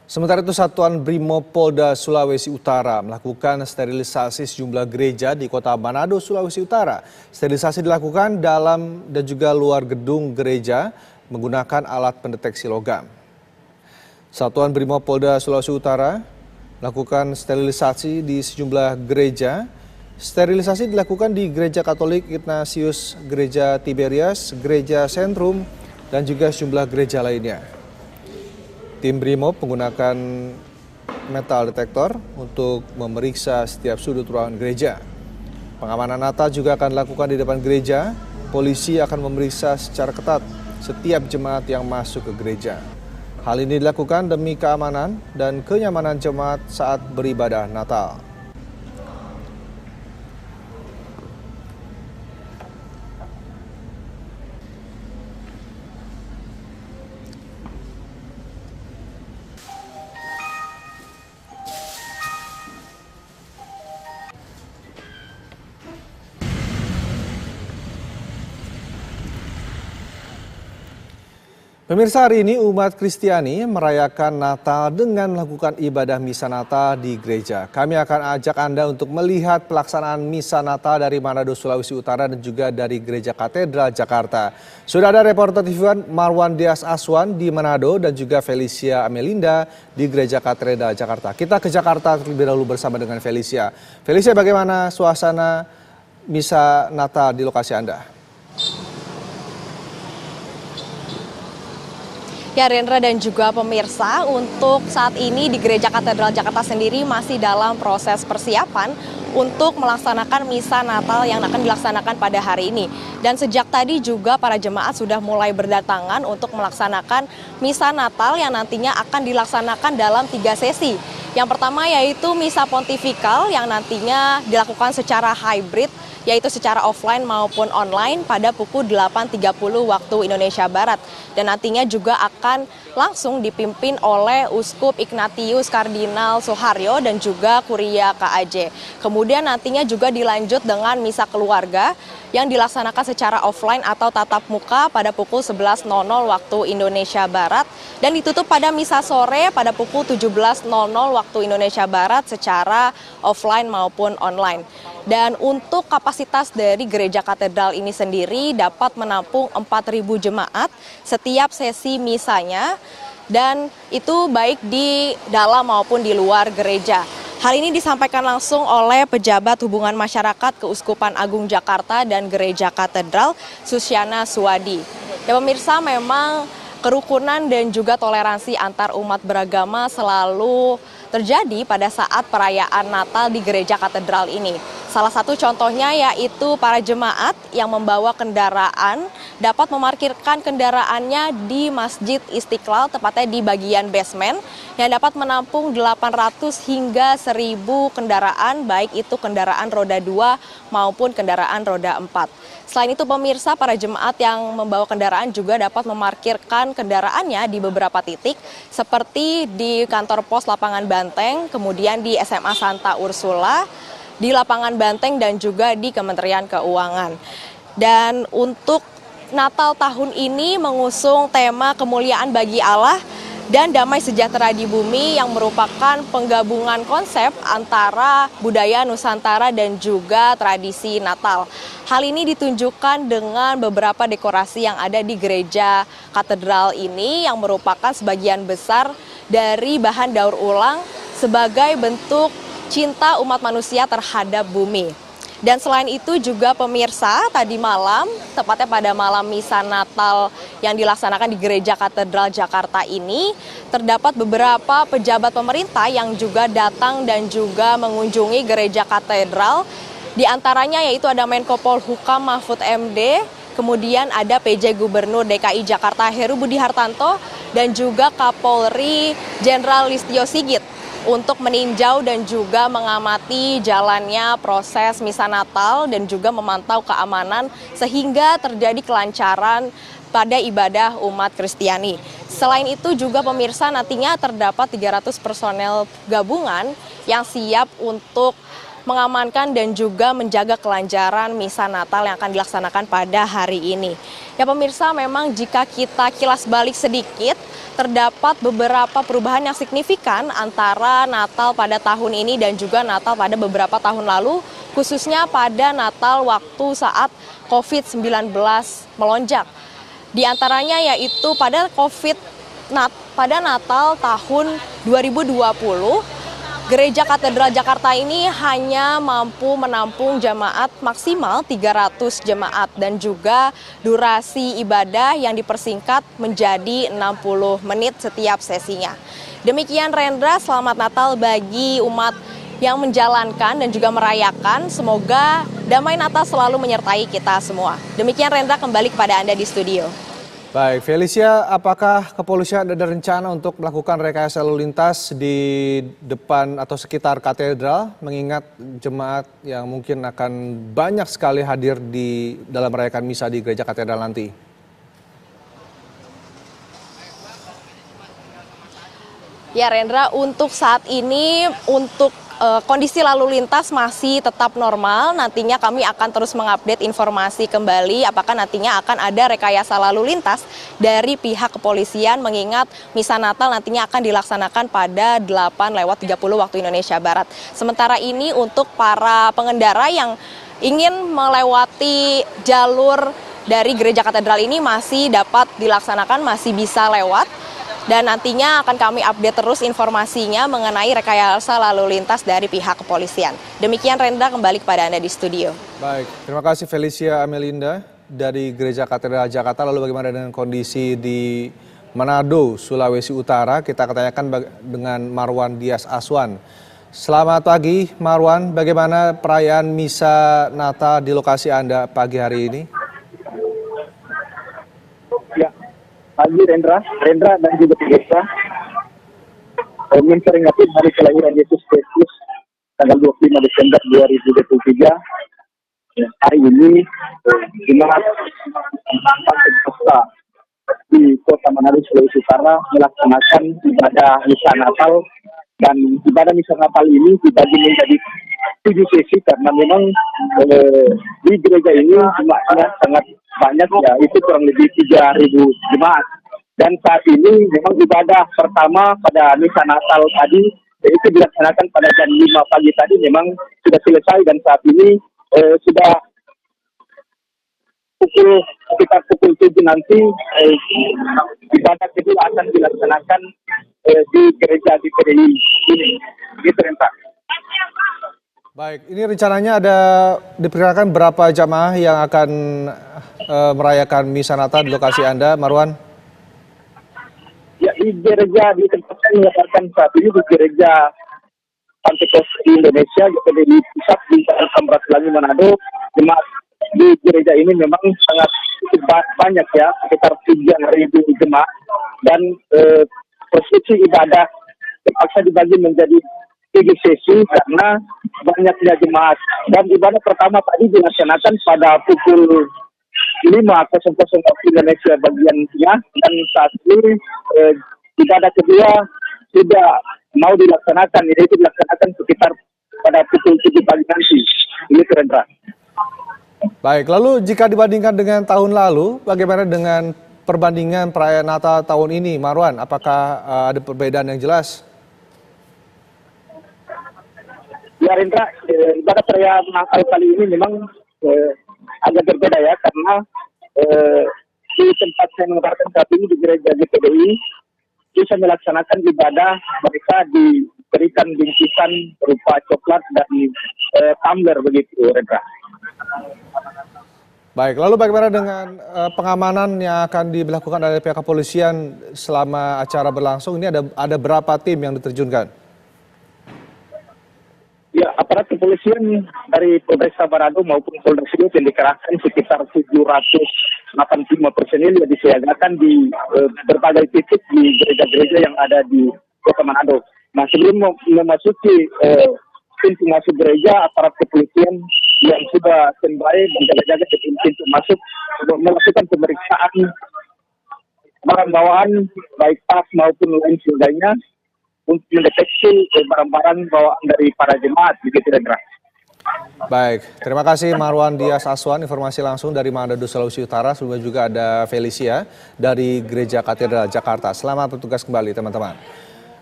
Sementara itu Satuan Brimopolda Sulawesi Utara melakukan sterilisasi sejumlah gereja di kota Manado, Sulawesi Utara. Sterilisasi dilakukan dalam dan juga luar gedung gereja menggunakan alat pendeteksi logam. Satuan Brimopolda Sulawesi Utara melakukan sterilisasi di sejumlah gereja. Sterilisasi dilakukan di Gereja Katolik Ignatius, Gereja Tiberias, Gereja Sentrum, dan juga sejumlah gereja lainnya. Tim Brimob menggunakan metal detektor untuk memeriksa setiap sudut ruangan gereja. Pengamanan Natal juga akan dilakukan di depan gereja. Polisi akan memeriksa secara ketat setiap jemaat yang masuk ke gereja. Hal ini dilakukan demi keamanan dan kenyamanan jemaat saat beribadah Natal. Pemirsa, hari ini umat Kristiani merayakan Natal dengan melakukan ibadah misa Natal di gereja. Kami akan ajak Anda untuk melihat pelaksanaan misa Natal dari Manado, Sulawesi Utara dan juga dari Gereja Katedral Jakarta. Sudah ada reporter TV Marwan Dias Aswan di Manado dan juga Felicia Amelinda di Gereja Katedral Jakarta. Kita ke Jakarta terlebih dahulu bersama dengan Felicia. Felicia, bagaimana suasana misa Natal di lokasi Anda? Ya, Rendra dan juga pemirsa, untuk saat ini di Gereja Katedral Jakarta sendiri masih dalam proses persiapan untuk melaksanakan misa Natal yang akan dilaksanakan pada hari ini. Dan sejak tadi juga para jemaat sudah mulai berdatangan untuk melaksanakan misa Natal yang nantinya akan dilaksanakan dalam 3 sesi. Yang pertama yaitu misa pontifikal yang nantinya dilakukan secara hybrid, yaitu secara offline maupun online pada pukul 8.30 waktu Indonesia Barat. Dan nantinya juga akan langsung dipimpin oleh Uskup Ignatius Kardinal Suharyo dan juga Kuria KAJ. Kemudian nantinya juga dilanjut dengan misa keluarga yang dilaksanakan secara offline atau tatap muka pada pukul 11.00 waktu Indonesia Barat. Dan ditutup pada misa sore pada pukul 17.00 waktu Indonesia Barat secara offline maupun online. Dan untuk kapasitas dari Gereja Katedral ini sendiri dapat menampung 4.000 jemaat setiap sesi misanya, dan itu baik di dalam maupun di luar gereja. Hal ini disampaikan langsung oleh pejabat hubungan masyarakat Keuskupan Agung Jakarta dan Gereja Katedral, Susiana Suwadi. Ya pemirsa, memang kerukunan dan juga toleransi antar umat beragama selalu terjadi pada saat perayaan Natal di Gereja Katedral ini. Salah satu contohnya yaitu para jemaat yang membawa kendaraan dapat memarkirkan kendaraannya di Masjid Istiqlal, tepatnya di bagian basement, yang dapat menampung 800 hingga 1.000 kendaraan, baik itu kendaraan roda 2 maupun kendaraan roda 4. Selain itu pemirsa, para jemaat yang membawa kendaraan juga dapat memarkirkan kendaraannya di beberapa titik seperti di kantor pos Lapangan Banteng, kemudian di SMA Santa Ursula, di Lapangan Banteng dan juga di Kementerian Keuangan. Dan untuk Natal tahun ini mengusung tema kemuliaan bagi Allah dan damai sejahtera di bumi yang merupakan penggabungan konsep antara budaya Nusantara dan juga tradisi Natal. Hal ini ditunjukkan dengan beberapa dekorasi yang ada di Gereja Katedral ini yang merupakan sebagian besar dari bahan daur ulang sebagai bentuk cinta umat manusia terhadap bumi. Dan selain itu juga pemirsa, tadi malam, tepatnya pada malam misa Natal yang dilaksanakan di Gereja Katedral Jakarta ini, terdapat beberapa pejabat pemerintah yang juga datang dan juga mengunjungi Gereja Katedral. Di antaranya yaitu ada Menko Polhukam Mahfud MD, kemudian ada PJ Gubernur DKI Jakarta Heru Budi Hartanto, dan juga Kapolri Jenderal Listio Sigit, untuk meninjau dan juga mengamati jalannya proses misa Natal dan juga memantau keamanan sehingga terjadi kelancaran pada ibadah umat Kristiani. Selain itu juga pemirsa, nantinya terdapat 300 personel gabungan yang siap untuk mengamankan dan juga menjaga kelancaran misa Natal yang akan dilaksanakan pada hari ini. Ya pemirsa, memang jika kita kilas balik sedikit, terdapat beberapa perubahan yang signifikan antara Natal pada tahun ini dan juga Natal pada beberapa tahun lalu, khususnya pada Natal waktu saat COVID-19 melonjak. Di antaranya yaitu pada pada Natal tahun 2020, Gereja Katedral Jakarta ini hanya mampu menampung jemaat maksimal 300 jemaat dan juga durasi ibadah yang dipersingkat menjadi 60 menit setiap sesinya. Demikian Rendra, selamat Natal bagi umat yang menjalankan dan juga merayakan. Semoga damai Natal selalu menyertai kita semua. Demikian Rendra, kembali kepada Anda di studio. Baik, Felicia, apakah kepolisian ada rencana untuk melakukan rekayasa lalu lintas di depan atau sekitar katedral, mengingat jemaat yang mungkin akan banyak sekali hadir di dalam merayakan misa di gereja katedral nanti? Ya Rendra, untuk saat ini untuk kondisi lalu lintas masih tetap normal. Nantinya kami akan terus mengupdate informasi kembali apakah nantinya akan ada rekayasa lalu lintas dari pihak kepolisian, mengingat misa Natal nantinya akan dilaksanakan pada 8:30 waktu Indonesia Barat. Sementara ini untuk para pengendara yang ingin melewati jalur dari gereja katedral ini masih dapat dilaksanakan, masih bisa lewat. Dan nantinya akan kami update terus informasinya mengenai rekayasa lalu lintas dari pihak kepolisian. Demikian Rendra, kembali kepada Anda di studio. Baik, terima kasih Felicia Amelinda dari Gereja Katedral Jakarta. Lalu bagaimana dengan kondisi di Manado, Sulawesi Utara? Kita akan tanyakan dengan Marwan Dias Aswan. Selamat pagi Marwan, bagaimana perayaan misa Natal di lokasi Anda pagi hari ini? Pagi Rendra dan juga pemirsa, memperingati hari kelahiran Yesus Kristus tanggal 25 Desember 2023. Hari ini jemaat Pantai Kosta di Kota Manado, Sulawesi Utara melaksanakan ibadah misa Natal, dan ibadah misa Natal ini dibagi menjadi 7 sesi karena memang di gereja ini jemaatnya sangat banyak, ya itu kurang lebih 3.000 jemaat. Dan saat ini memang ibadah pertama pada misa Natal tadi itu dilaksanakan pada jam 5 pagi tadi memang sudah selesai, dan saat ini sudah sekitar pukul 7 nanti ibadah kedua akan dilaksanakan di gereja di PDI ini. Gitu Pak. Baik, ini rencananya ada diperkirakan berapa jamaah yang akan merayakan misa Natal di lokasi Anda, Marwan? Ya, di gereja di tempat saya melaporkan saat ini di gereja Pantai Kosta di Indonesia, yaitu di pusat di Samrat Langi Manado, jemaat di gereja ini memang sangat banyak ya, sekitar 3.000 jemaat, dan persepsi ibadah terpaksa dibagi menjadi 3 sesi karena banyaknya jemaat. Dan ibadah pertama tadi dilaksanakan pada pukul 5.00 waktu Indonesia bagian tengah, dan saat ini ibadah kedua sudah mau dilaksanakan, yaitu dilaksanakan sekitar pada pukul 7 pagi nanti. Ini Rendra. Baik, lalu jika dibandingkan dengan tahun lalu, bagaimana dengan perbandingan perayaan Natal tahun ini, Marwan? Apakah ada perbedaan yang jelas? Ya Rendra, ibadah perayaan Natal kali ini memang agak berbeda ya, karena di tempat saya mengabarkan saat ini di gereja GPDI bisa melaksanakan ibadah, mereka diberikan bingkisan berupa coklat dan tumbler begitu Rendra. Baik, lalu bagaimana dengan pengamanan yang akan dilakukan oleh pihak kepolisian selama acara berlangsung? Ini ada berapa tim yang diterjunkan? Ya, aparat kepolisian dari Polresta Manado maupun Polda Sudut yang dikerahkan sekitar 785 personil yang disiagakan di berbagai titik di gereja-gereja yang ada di Kota Manado. Nah, sebelum memasuki pintu masuk gereja, aparat kepolisian yang sudah standby menjaga-jaga di pintu masuk melakukan pemeriksaan barang bawaan baik tas maupun lain sebagainya untuk mendeteksi barang-barang bawaan dari para jemaat begitu Rendra. Baik, terima kasih Marwan Dias Aswan, informasi langsung dari Manado, Sulawesi Utara. Sebelumnya juga ada Felicia dari Gereja Katedral Jakarta. Selamat bertugas kembali teman-teman.